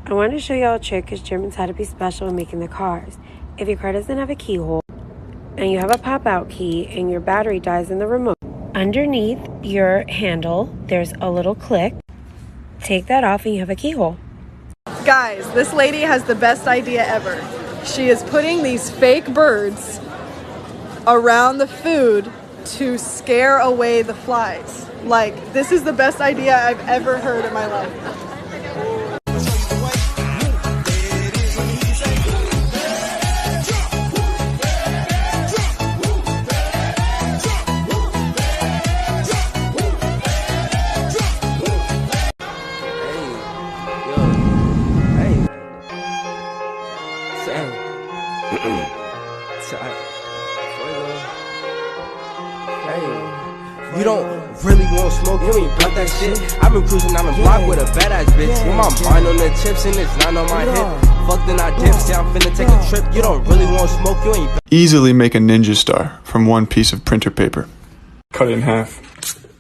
I wanted to show y'all a trick because Germans had to be special in making their cars. If your car doesn't have a keyhole and you have a pop-out key and your battery dies in the remote, underneath your handle, there's a little click. Take that off and you have a keyhole. Guys, this lady has the best idea ever. She is putting these fake birds around the food to scare away the flies. Like, this is the best idea I've ever heard in my life. You don't really want smoke, you ain't about that shit. I've been cruising down the block with a badass bitch. With my mind on the chips and it's not on my hip. Fuck then I dip, say I'm finna take a trip. You don't really want smoke, you ain't. Easily make a ninja star from one piece of printer paper. Cut it in half,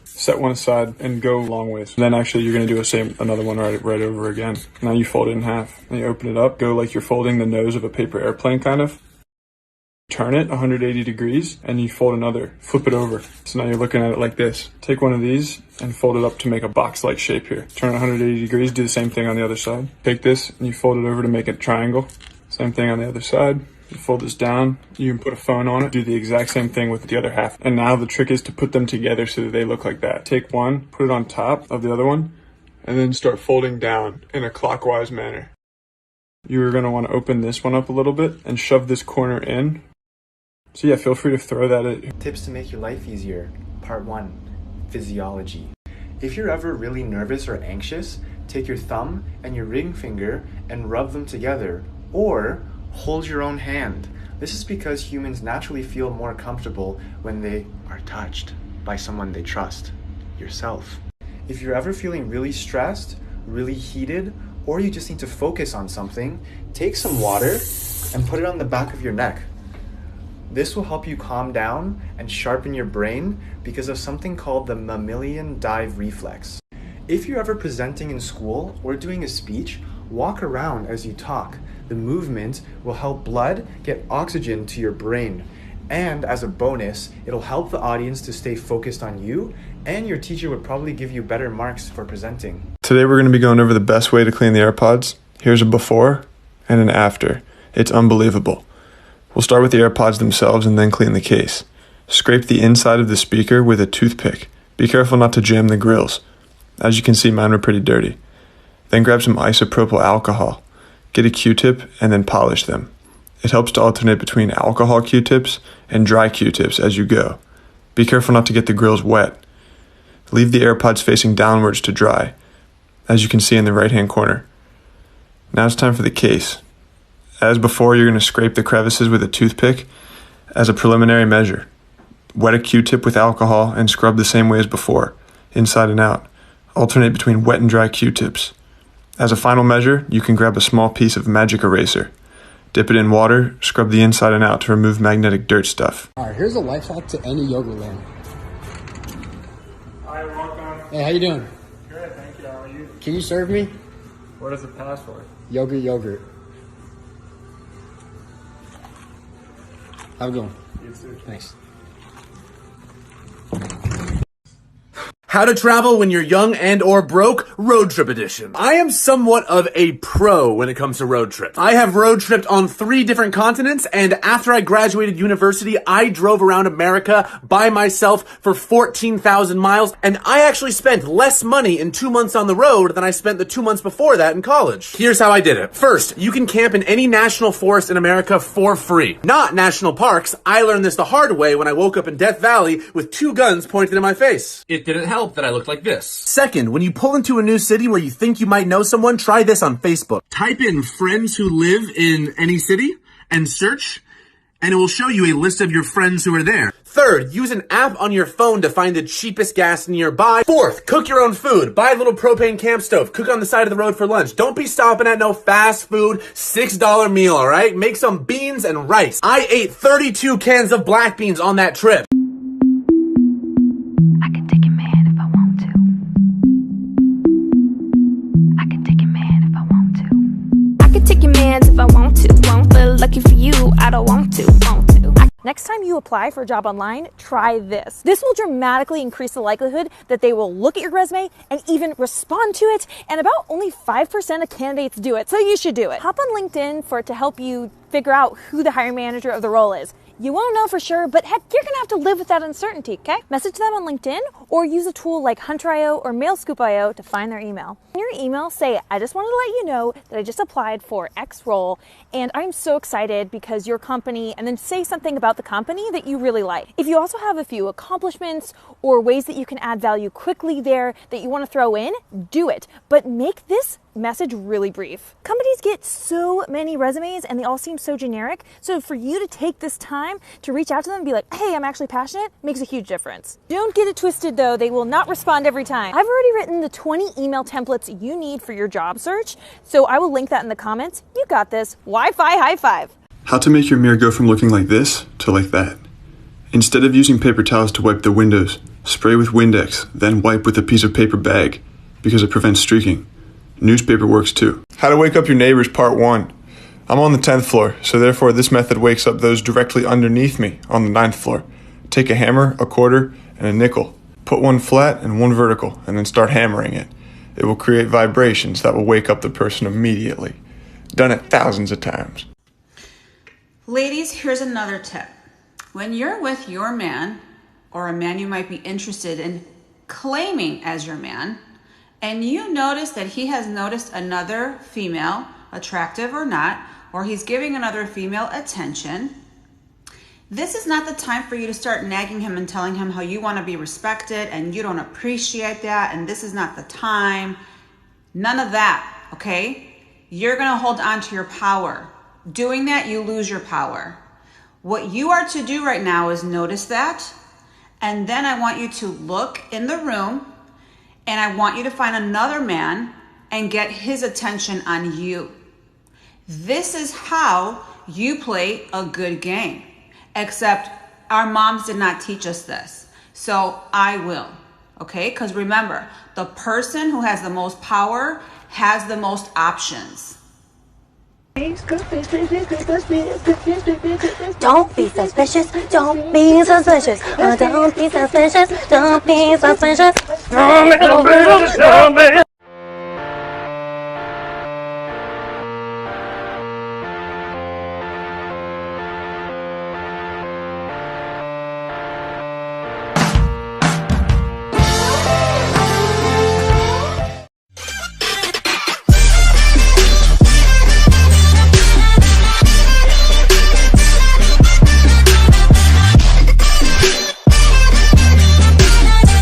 set one aside, and go long ways. Then actually you're gonna do another one right over again. Now you fold it in half, and you open it up, go like you're folding the nose of a paper airplane kind of. Turn it 180 degrees and you fold another, flip it over. So now you're looking at it like this. Take one of these and fold it up to make a box-like shape here. Turn it 180 degrees, do the same thing on the other side. Take this and you fold it over to make a triangle. Same thing on the other side. You fold this down, you can put a phone on it, do the exact same thing with the other half. And now the trick is to put them together so that they look like that. Take one, put it on top of the other one, and then start folding down in a clockwise manner. You're gonna wanna open this one up a little bit and shove this corner in. So yeah, feel free to throw that at. Tips to make your life easier. Part 1, physiology. If you're ever really nervous or anxious, take your thumb and your ring finger and rub them together, or hold your own hand. This is because humans naturally feel more comfortable when they are touched by someone they trust, yourself. If you're ever feeling really stressed, really heated, or you just need to focus on something, take some water and put it on the back of your neck. This will help you calm down and sharpen your brain because of something called the mammalian dive reflex. If you're ever presenting in school or doing a speech, walk around as you talk. The movement will help blood get oxygen to your brain. And as a bonus, it'll help the audience to stay focused on you, and your teacher would probably give you better marks for presenting. Today we're going to be going over the best way to clean the AirPods. Here's a before and an after. It's unbelievable. We'll start with the AirPods themselves and then clean the case. Scrape the inside of the speaker with a toothpick. Be careful not to jam the grills. As you can see, mine were pretty dirty. Then grab some isopropyl alcohol. Get a Q-tip and then polish them. It helps to alternate between alcohol Q-tips and dry Q-tips as you go. Be careful not to get the grills wet. Leave the AirPods facing downwards to dry, as you can see in the right-hand corner. Now it's time for the case. As before, you're going to scrape the crevices with a toothpick as a preliminary measure. Wet a Q-tip with alcohol and scrub the same way as before, inside and out. Alternate between wet and dry Q-tips. As a final measure, you can grab a small piece of magic eraser. Dip it in water, scrub the inside and out to remove magnetic dirt stuff. Alright, here's a life hack to any yogurt land. Hi, welcome. Hey, how you doing? Good, thank you. How are you? Can you serve me? What is the password? Yogurt. Have a good one. You too. Thanks. How to travel when you're young and or broke, road trip edition. I am somewhat of a pro when it comes to road trips. I have road tripped on 3 different continents, and after I graduated university, I drove around America by myself for 14,000 miles, and I actually spent less money in 2 months on the road than I spent the 2 months before that in college. Here's how I did it. First, you can camp in any national forest in America for free. Not national parks. I learned this the hard way when I woke up in Death Valley with 2 guns pointed in my face. It didn't help that I looked like this. Second, when you pull into a new city where you think you might know someone, try this on Facebook. Type in friends who live in any city and search, and it will show you a list of your friends who are there. Third, use an app on your phone to find the cheapest gas nearby. Fourth, cook your own food. Buy a little propane camp stove. Cook on the side of the road for lunch. Don't be stopping at no fast food $6 meal, all right? Make some beans and rice. I ate 32 cans of black beans on that trip. I can take your man I don't want to. Next time you apply for a job online, try this. This will dramatically increase the likelihood that they will look at your resume and even respond to it, and about only 5% of candidates do it, so you should do it. Hop on LinkedIn for it to help you figure out who the hiring manager of the role is. You won't know for sure, but heck, you're gonna have to live with that uncertainty, okay? Message them on LinkedIn or use a tool like Hunter.io or MailScoop.io to find their email. In your email, say, I just wanted to let you know that I just applied for X role and I'm so excited because your company, and then say something about the company that you really like. If you also have a few accomplishments or ways that you can add value quickly there that you wanna throw in, do it. But make this message really brief. Companies get so many resumes and they all seem so generic. So for you to take this time to reach out to them and be like, hey, I'm actually passionate, makes a huge difference. Don't get it twisted though, they will not respond every time. I've already written the 20 email templates you need for your job search, so I will link that in the comments. You got this. Wi-Fi high five. How to make your mirror go from looking like this to like that. Instead of using paper towels to wipe the windows, spray with Windex, then wipe with a piece of paper bag because it prevents streaking. Newspaper works too. How to wake up your neighbors, part 1. I'm on the 10th floor, so therefore this method wakes up those directly underneath me on the 9th floor. Take a hammer, a quarter, and a nickel. Put one flat and one vertical, and then start hammering it. It will create vibrations that will wake up the person immediately. Done it thousands of times. Ladies, here's another tip. When you're with your man, or a man you might be interested in claiming as your man, and you notice that he has noticed another female, attractive or not, or he's giving another female attention, this is not the time for you to start nagging him and telling him how you want to be respected and you don't appreciate that and this is not the time. None of that, okay? You're going to hold on to your power. Doing that, you lose your power. What you are to do right now is notice that, and then I want you to look in the room and I want you to find another man and get his attention on you. This is how you play a good game. Except our moms did not teach us this. So I will, okay? Because remember, the person who has the most power has the most options. Don't be suspicious. Don't be suspicious. Don't be suspicious. Don't be suspicious.